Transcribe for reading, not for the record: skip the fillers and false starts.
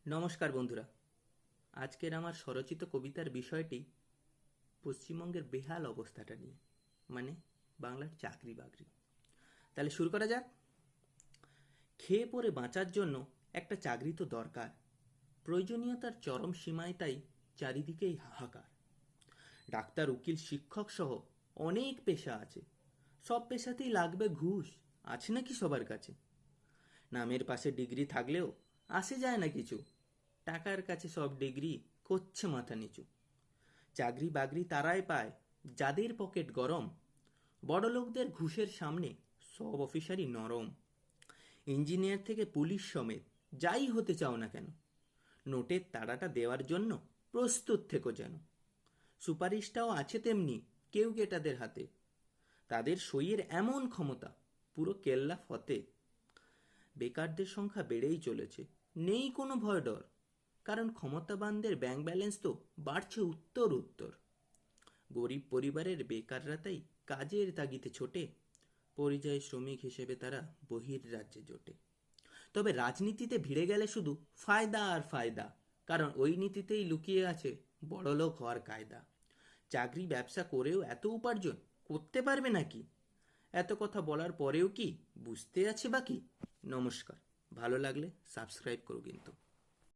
নমস্কার বন্ধুরা, আজকের আমার স্বরচিত কবিতার বিষয়টি পশ্চিমবঙ্গের বেহাল অবস্থাটা নিয়ে, মানে বাংলার চাকরি বাকরি। তাহলে শুরু করা যাক। খেয়ে পরে বাঁচার জন্য একটা চাকরি তো দরকার, প্রয়োজনীয়তার চরম সীমায় তাই চারিদিকেই হাহাকার। ডাক্তার, উকিল, শিক্ষক সহ অনেক পেশা আছে, সব পেশাতেই লাগবে ঘুষ, আছে নাকি সবার কাছে? নামের পাশে ডিগ্রি থাকলেও আসে যায় না কিছু, টাকার কাছে সব ডিগ্রি করছে মাথা নিচু। চাকরি বাকরি তারাই পায় যাদের পকেট গরম, বড়লোকদের ঘুষের সামনে সব অফিসারই নরম। ইঞ্জিনিয়ার থেকে পুলিশ সমেত যাই হতে চাও না কেন, নোটের তাড়াটা দেওয়ার জন্য প্রস্তুত থেকো যেন। সুপারিশটাও আছে তেমনি কেউ গেটাদের হাতে, তাদের সইয়ের এমন ক্ষমতা পুরো কেল্লা ফতে। বেকারদের সংখ্যা বেড়েই চলেছে, নেই কোনো ভয় ডর, কারণ ক্ষমতাবানদের ব্যাংক ব্যালেন্স তো বাড়ছে উত্তর উত্তর। গরিব পরিবারের বেকাররা তাই কাজের তাগিদে ছোটে, পরিযায়ী শ্রমিক হিসেবে তারা বহির্রাজ্যে জোটে। তবে রাজনীতিতে ভিড়ে গেলে শুধু ফায়দা আর ফায়দা, কারণ ওই নীতিতেই লুকিয়ে আছে বড়লোক হওয়ার কায়দা। চাকরি ব্যবসা করেও এত উপার্জন করতে পারবে নাকি? এত কথা বলার পরেও কি বুঝতে আছে বাকি? নমস্কার, ভালো লাগলে সাবস্ক্রাইব করো কিন্তু।